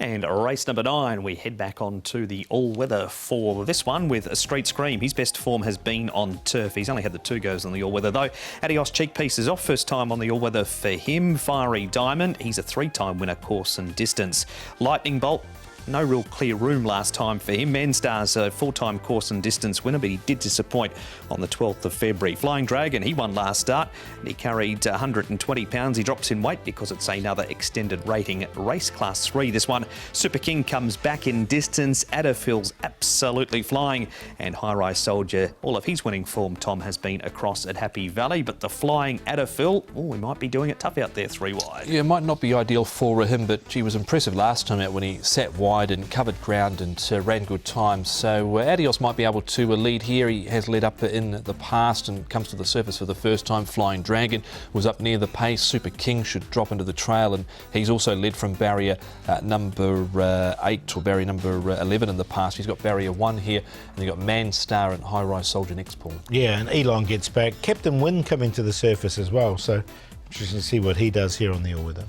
And race number 9, we head back on to the all-weather for this one with a Street Scream. His best form has been on turf. He's only had the 2 goes on the all-weather though. Adios cheek piece is off, first time on the all-weather for him. Fiery Diamond, he's a 3-time winner course and distance. Lightning Bolt, no real clear room last time for him. Manstar's a 4-time course and distance winner, but he did disappoint on the 12th of February. Flying Dragon, he won last start and he carried 120 pounds. He drops in weight because it's another extended rating race class 3. This one, Super King comes back in distance. Adderfield's absolutely flying, and High Rise Soldier, all of his winning form, Tom, has been across at Happy Valley, but the flying Adderfield, oh, he might be doing it tough out there 3 wide. Yeah, it might not be ideal for him, but he was impressive last time out when he sat wide and covered ground and ran good times. So Adios might be able to lead here. He has led up in the past and comes to the surface for the first time. Flying Dragon was up near the pace. Super King should drop into the trail, and he's also led from barrier number 8 or barrier number 11 in the past. He's got barrier 1 here, and you've got Manstar and High Rise Soldier next, Paul. Yeah, and Elon gets back. Captain Win coming to the surface as well, so interesting to see what he does here on the all-weather.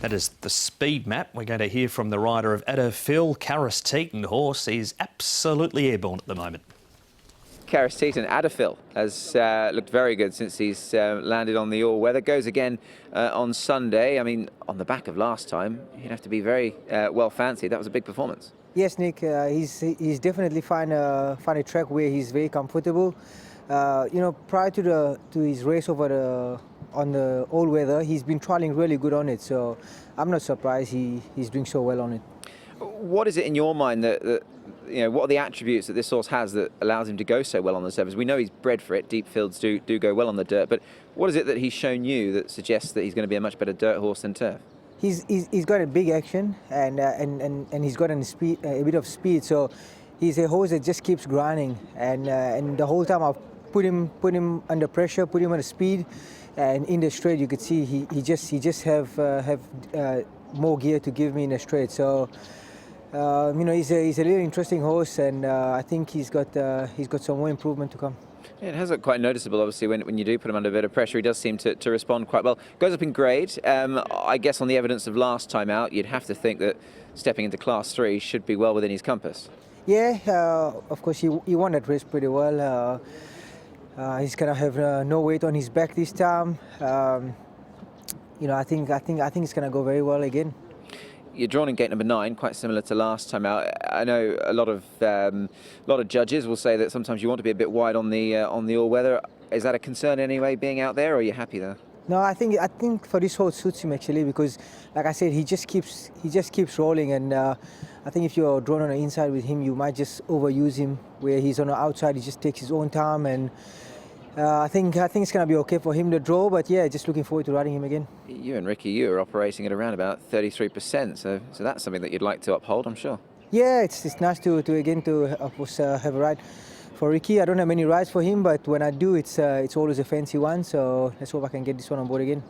That is the speed map. We're going to hear from the rider of Adderfield. Karis Teton horse is absolutely airborne at the moment. Karis Teton, Adderfield, has looked very good since he's landed on the all-weather. Goes again on Sunday. I mean, on the back of last time, he'd have to be very well fancied. That was a big performance. Yes, Nick, he's definitely find a track where he's very comfortable. You know, prior to his race over on the all-weather, he's been trialling really good on it, so I'm not surprised he's doing so well on it. What is it in your mind that you know, what are the attributes that this horse has that allows him to go so well on the surface? We know he's bred for it. Deep fields do go well on the dirt, but what is it that he's shown you that suggests that he's going to be a much better dirt horse than turf? He's got a big action and he's got a bit of speed, so he's a horse that just keeps grinding, and the whole time I've put him under pressure, put him under speed. And in the straight, you could see he just have more gear to give me in the straight. So you know, he's a really interesting horse, and I think he's got some more improvement to come. Yeah, it has looked quite noticeable, obviously, when you do put him under a bit of pressure. He does seem to respond quite well. Goes up in grade. I guess on the evidence of last time out, you'd have to think that stepping into Class 3 should be well within his compass. Yeah, of course he won that race pretty well. He's gonna have no weight on his back this time. You know, I think it's gonna go very well again. You're drawn in gate number 9, quite similar to last time out. I know a lot of judges will say that sometimes you want to be a bit wide on the all-weather. Is that a concern anyway, being out there, or are you happy there? No, I think for this horse suits him actually, because like I said, he just keeps rolling, and I think if you're drawn on the inside with him, you might just overuse him. Where he's on the outside, he just takes his own time, and I think it's going to be okay for him to draw. But yeah, just looking forward to riding him again. You and Ricky, you are operating at around about 33%, so that's something that you'd like to uphold, I'm sure. Yeah, it's nice to have a ride for Ricky. I don't have many rides for him, but when I do, it's always a fancy one. So let's hope I can get this one on board again.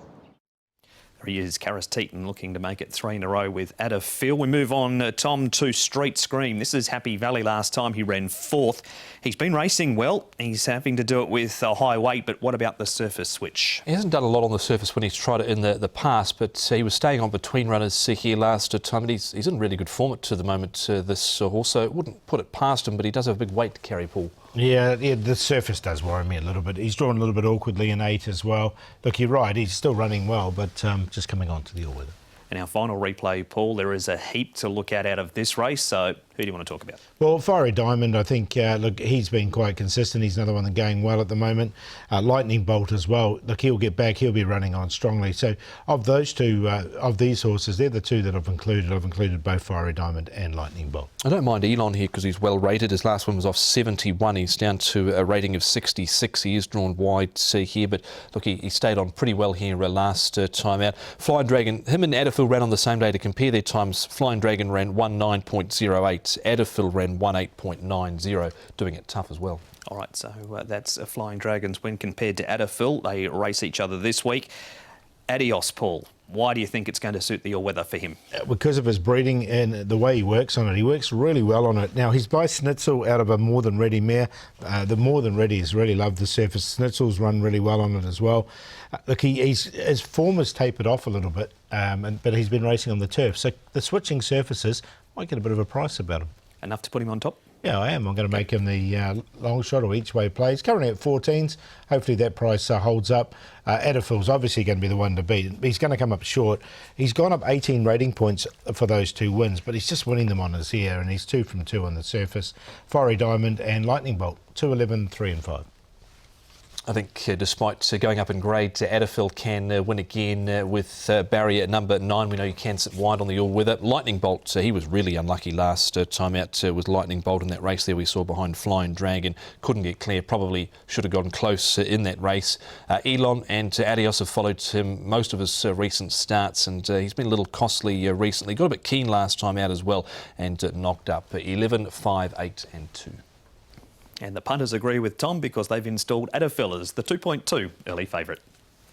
There he is, Karis Teton, looking to make it 3 in a row with Adderfield. We move on, Tom, to Street Scream. This is Happy Valley. Last time he ran 4th. He's been racing well. He's having to do it with a high weight, but what about the surface switch? He hasn't done a lot on the surface when he's tried it in the past, but he was staying on between runners here last time, and he's in really good form at the moment, this horse, so it wouldn't put it past him, but he does have a big weight to carry, Paul. Yeah, the surface does worry me a little bit. He's drawn a little bit awkwardly in 8 as well. Look, you're right, he's still running well, but just coming on to the all-weather. And our final replay, Paul, there is a heap to look at out of this race, so who do you want to talk about? Well, Fiery Diamond, I think, look, he's been quite consistent. He's another one that's going well at the moment. Lightning Bolt as well. Look, he'll get back. He'll be running on strongly. So of those two, of these horses, they're the two that I've included. I've included both Fiery Diamond and Lightning Bolt. I don't mind Elon here because he's well rated. His last one was off 71. He's down to a rating of 66. He is drawn wide here, but look, he stayed on pretty well here last time out. Flying Dragon, him and Adderfield ran on the same day. To compare their times, Flying Dragon ran 19.08. Adderfield ran 18.90, doing it tough as well. All right, so that's a Flying Dragon's win compared to Adderfield. They race each other this week. Adios, Paul. Why do you think it's going to suit the all-weather for him? Because of his breeding and the way he works on it. He works really well on it. Now, he's by Snitzel out of a More Than Ready mare. The More Than Ready has really loved the surface. Snitzel's run really well on it as well. Look, his form has tapered off a little bit. but he's been racing on the turf. So the switching surfaces might get a bit of a price about him. Enough to put him on top? Yeah, I am. I'm going to make him the long shot or each way play. He's currently at 14s. Hopefully that price holds up. Edifil's obviously going to be the one to beat. He's going to come up short. He's gone up 18 rating points for those 2 wins, but he's just winning them on his ear, and he's 2 from 2 on the surface. Fiery Diamond and Lightning Bolt, 2, 11, 3 and 5. I think despite going up in grade, Adderfield can win again with Barry at number 9. We know you can sit wide on the all-weather. Lightning Bolt, he was really unlucky last time out with Lightning Bolt in that race there we saw behind Flying Dragon. Couldn't get clear, probably should have gotten close in that race. Elon and Adios have followed him most of his recent starts, and he's been a little costly recently. Got a bit keen last time out as well and knocked up 11, 5, 8 and 2. And the punters agree with Tom because they've installed Adafil as the 2.2 early favourite.